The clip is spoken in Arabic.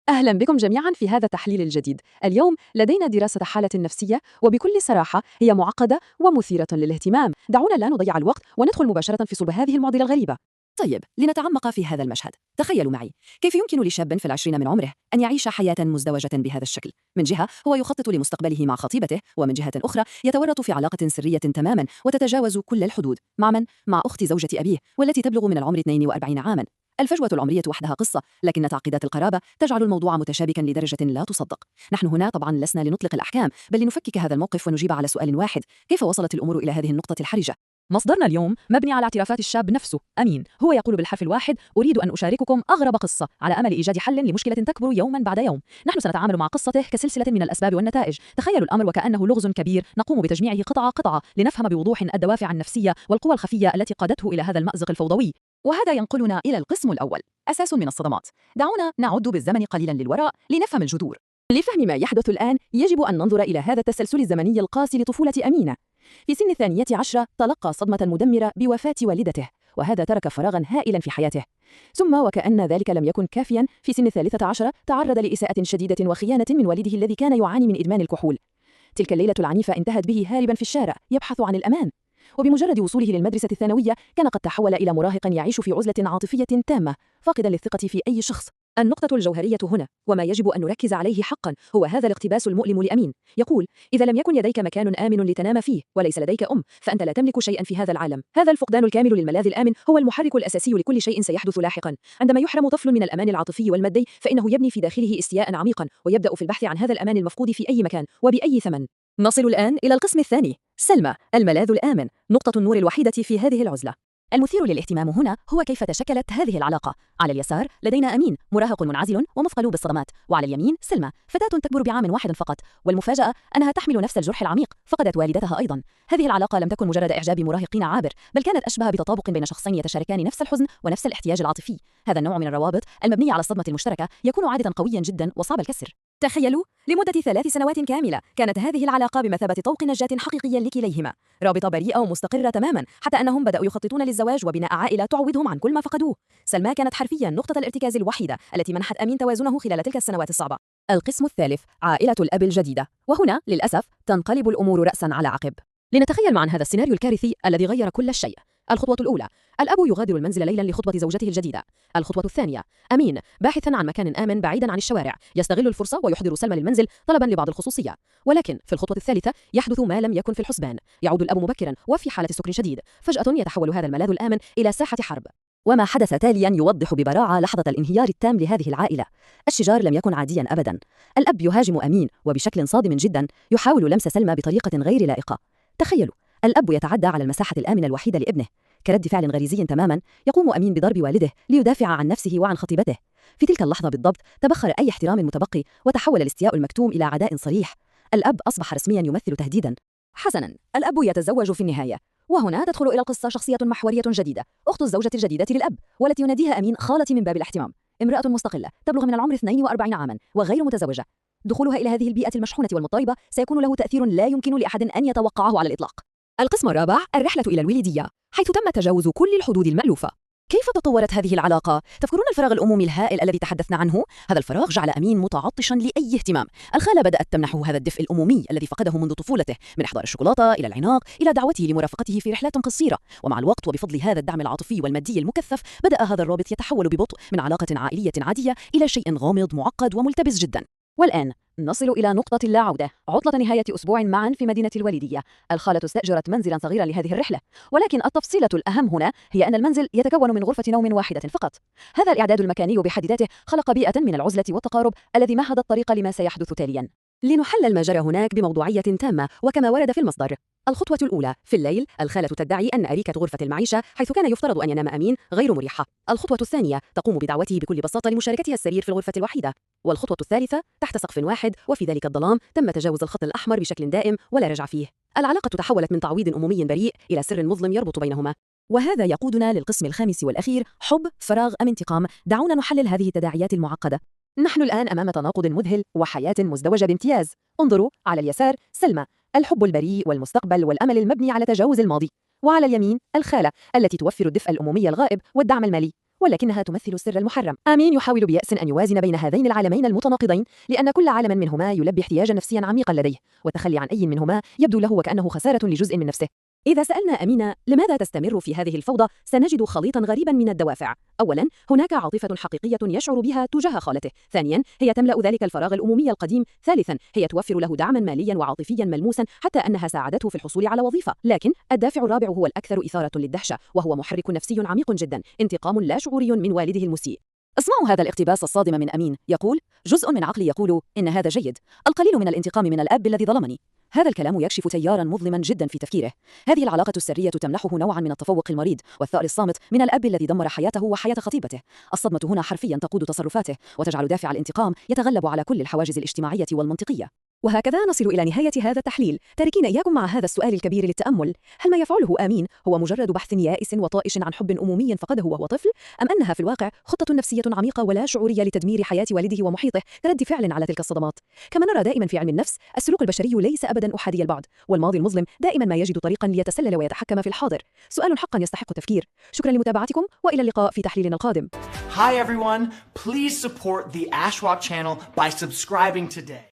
أهلا بكم جميعا في هذا التحليل الجديد. اليوم لدينا دراسة حالة نفسية، وبكل صراحة هي معقدة ومثيرة للاهتمام. دعونا لا نضيع الوقت وندخل مباشرة في صلب هذه المعضلة الغريبة. طيب، لنتعمق في هذا المشهد. تخيلوا معي، كيف يمكن لشاب في العشرين من عمره أن يعيش حياة مزدوجة بهذا الشكل؟ من جهة هو يخطط لمستقبله مع خطيبته، ومن جهة أخرى يتورط في علاقة سرية تماما وتتجاوز كل الحدود. مع من؟ مع أخت زوجة أبيه، والتي تبلغ من العمر 42 عاما. الفجوة العمرية وحدها قصة، لكن تعقيدات القرابة تجعل الموضوع متشابكا لدرجة لا تصدق. نحن هنا طبعا لسنا لنطلق الأحكام، بل لنفكك هذا الموقف ونجيب على سؤال واحد: كيف وصلت الأمور إلى هذه النقطة الحرجة؟ مصدرنا اليوم مبني على اعترافات الشاب نفسه أمين. هو يقول بالحرف الواحد: أريد أن أشارككم أغرب قصة على أمل إيجاد حل لمشكلة تكبر يوما بعد يوم. نحن سنتعامل مع قصته كسلسلة من الأسباب والنتائج. تخيلوا الأمر وكأنه لغز كبير نقوم بتجميعه قطعة قطعة لنفهم بوضوح الدوافع النفسية والقوى الخفية التي قادته إلى هذا المأزق الفوضوي. وهذا ينقلنا إلى القسم الأول: أساس من الصدمات. دعونا نعد بالزمن قليلا للوراء لنفهم الجذور. لفهم ما يحدث الآن يجب أن ننظر إلى هذا التسلسل الزمني القاسي لطفولة أمينة. في سن 12 تلقى صدمة مدمرة بوفاة والدته، وهذا ترك فراغا هائلا في حياته. ثم وكأن ذلك لم يكن كافيا، في سن 13 تعرض لإساءة شديدة وخيانة من والده الذي كان يعاني من إدمان الكحول. تلك الليلة العنيفة انتهت به هاربا في الشارع يبحث عن الأمان، وبمجرد وصوله للمدرسة الثانوية كان قد تحول إلى مراهق يعيش في عزلة عاطفية تامة، فاقدا للثقة في أي شخص. النقطة الجوهرية هنا وما يجب أن نركز عليه حقا هو هذا الاقتباس المؤلم لأمين. يقول: إذا لم يكن لديك مكان آمن لتنام فيه وليس لديك فأنت لا تملك شيئا في هذا العالم. هذا الفقدان الكامل للملاذ الآمن هو المحرك الأساسي لكل شيء سيحدث لاحقا. عندما يحرم طفل من الأمان العاطفي والمادي فإنه يبني في داخله استياء عميقا، ويبدأ في البحث عن هذا الأمان المفقود في أي مكان وبأي ثمن. نصل الآن إلى القسم الثاني: سلمى، الملاذ الآمن، نقطة النور الوحيدة في هذه العزلة. المثير للاهتمام هنا هو كيف تشكلت هذه العلاقة. على اليسار لدينا أمين، مراهق منعزل ومثقل بالصدمات، وعلى اليمين سلمى، فتاة تكبر بعام واحد فقط، والمفاجأة أنها تحمل نفس الجرح العميق، فقدت والدتها أيضا. هذه العلاقة لم تكن مجرد إعجاب مراهقين عابر، بل كانت أشبه بتطابق بين شخصين يتشاركان نفس الحزن ونفس الاحتياج العاطفي. هذا النوع من الروابط المبنية على الصدمة المشتركة يكون عادة قويا جدا وصعب الكسر. تخيلوا، لمدة 3 سنوات كاملة كانت هذه العلاقة بمثابة طوق نجاة حقيقي لكليهما، رابطة بريئة ومستقرة تماما، حتى أنهم بدأوا يخططون للزواج وبناء عائلة تعوضهم عن كل ما فقدوه. سلمى كانت حرفيا نقطة الارتكاز الوحيدة التي منحت أمين توازنه خلال تلك السنوات الصعبة. القسم الثالث: عائلة الأب الجديدة. وهنا للأسف تنقلب الأمور رأسا على عقب. لنتخيل معا هذا السيناريو الكارثي الذي غير كل شيء. الخطوة الأولى: الأب يغادر المنزل ليلا لخطبة زوجته الجديدة. الخطوة الثانية: أمين باحثا عن مكان آمن بعيدا عن الشوارع يستغل الفرصة ويحضر سلمى للمنزل طلبا لبعض الخصوصية. ولكن في الخطوة الثالثة يحدث ما لم يكن في الحسبان. يعود الأب مبكرا وفي حالة سكر شديد. فجأة يتحول هذا الملاذ الآمن إلى ساحة حرب. وما حدث تاليا يوضح ببراعة لحظة الانهيار التام لهذه العائلة. الشجار لم يكن عاديا أبدا. الأب يهاجم أمين وبشكل صادم جدا يحاول لمس سلمى بطريقة غير لائقة. تخيلوا، الأب يتعدى على المساحة الآمنة الوحيدة لابنه. كرد فعل غريزي تماما يقوم أمين بضرب والده ليدافع عن نفسه وعن خطيبته. في تلك اللحظة بالضبط تبخر أي احترام متبقي وتحول الاستياء المكتوم إلى عداء صريح. الأب أصبح رسميا يمثل تهديدا. حسنا، الأب يتزوج في النهاية، وهنا تدخل إلى القصة شخصية محورية جديدة، أخت الزوجة الجديدة للأب، والتي يناديها أمين خالتي من باب الاحتمام. امرأة مستقلة تبلغ من العمر 42 عاما وغير متزوجة. دخولها إلى هذه البيئة المشحونة والمضطربة سيكون له تأثير لا يمكن لأحد أن يتوقعه على الإطلاق. القسم الرابع: الرحلة إلى الوليدية، حيث تم تجاوز كل الحدود المألوفة. كيف تطورت هذه العلاقة؟ تذكرون الفراغ الأمومي الهائل الذي تحدثنا عنه؟ هذا الفراغ جعل أمين متعطشا لأي اهتمام. الخالة بدأت تمنحه هذا الدفء الأمومي الذي فقده منذ طفولته، من إحضار الشوكولاتة إلى العناق إلى دعوته لمرافقته في رحلات قصيرة. ومع الوقت وبفضل هذا الدعم العاطفي والمادي المكثف بدأ هذا الرابط يتحول ببطء من علاقة عائلية عادية إلى شيء غامض معقد وملتبس جدا. والآن نصل إلى نقطة لا عودة، عطلة نهاية أسبوع معا في مدينة الوالدية. الخالة استأجرت منزلا صغيرا لهذه الرحلة، ولكن التفصيلة الأهم هنا هي أن المنزل يتكون من غرفة نوم واحدة فقط. هذا الإعداد المكاني بحد ذاته خلق بيئة من العزلة والتقارب الذي مهد الطريق لما سيحدث تاليا. لنحلل ما جرى هناك بموضوعية تامة وكما ورد في المصدر. الخطوة الأولى: في الليل الخالة تدعي أن أريكة غرفة المعيشة حيث كان يفترض أن ينام أمين غير مريحة. الخطوة الثانية: تقوم بدعوته بكل بساطة لمشاركتها السرير في الغرفة الوحيدة. والخطوة الثالثة: تحت سقف واحد وفي ذلك الظلام تم تجاوز الخط الأحمر بشكل دائم ولا رجع فيه. العلاقة تحولت من تعويض أمومي بريء إلى سر مظلم يربط بينهما. وهذا يقودنا للقسم الخامس والأخير: حب، فراغ أم انتقام. دعونا نحلل هذه التداعيات المعقدة. نحن الآن أمام تناقض مذهل وحياة مزدوجة بامتياز. انظروا، على اليسار سلمى، الحب البريء والمستقبل والأمل المبني على تجاوز الماضي، وعلى اليمين الخالة التي توفر الدفء الأمومي الغائب والدعم المالي. ولكنها تمثل السر المحرم. آمين يحاول بيأس أن يوازن بين هذين العالمين المتناقضين، لأن كل عالم منهما يلبي احتياجا نفسيا عميقا لديه، والتخلي عن أي منهما يبدو له وكأنه خسارة لجزء من نفسه. إذا سألنا أمينة لماذا تستمر في هذه الفوضى، سنجد خليطا غريبا من الدوافع. أولا، هناك عاطفة حقيقية يشعر بها تجاه خالته. ثانيا، هي تملأ ذلك الفراغ الأمومي القديم. ثالثا، هي توفر له دعما ماليا وعاطفيا ملموسا حتى أنها ساعدته في الحصول على وظيفة. لكن الدافع الرابع هو الأكثر إثارة للدهشة، وهو محرك نفسي عميق جدا، انتقام لا شعوري من والده المسيء. اسمعوا هذا الاقتباس الصادم من أمين يقول: جزء من عقلي يقول إن هذا جيد، القليل من الانتقام من الأب الذي ظلمني. هذا الكلام يكشف تيارا مظلما جدا في تفكيره. هذه العلاقة السرية تمنحه نوعا من التفوق المريض والثأر الصامت من الأب الذي دمر حياته وحياة خطيبته. الصدمة هنا حرفيا تقود تصرفاته وتجعل دافع الانتقام يتغلب على كل الحواجز الاجتماعية والمنطقية. وهكذا نصل إلى نهاية هذا التحليل، تاركين إياكم مع هذا السؤال الكبير للتأمل: هل ما يفعله آمين هو مجرد بحث يائس وطائش عن حب أمومي فقده وهو طفل؟ أم أنها في الواقع خطة نفسية عميقة ولا شعورية لتدمير حياة والده ومحيطه كرد فعل على تلك الصدمات؟ كما نرى دائما في علم النفس، السلوك البشري ليس أبدا أحادي البعد، والماضي المظلم دائما ما يجد طريقا ليتسلل ويتحكم في الحاضر. سؤال حقا يستحق التفكير. شكرا لمتابعتكم، وإلى اللقاء في تحليلنا القادم. Hi everyone, please support the Ashwap channel by subscribing today.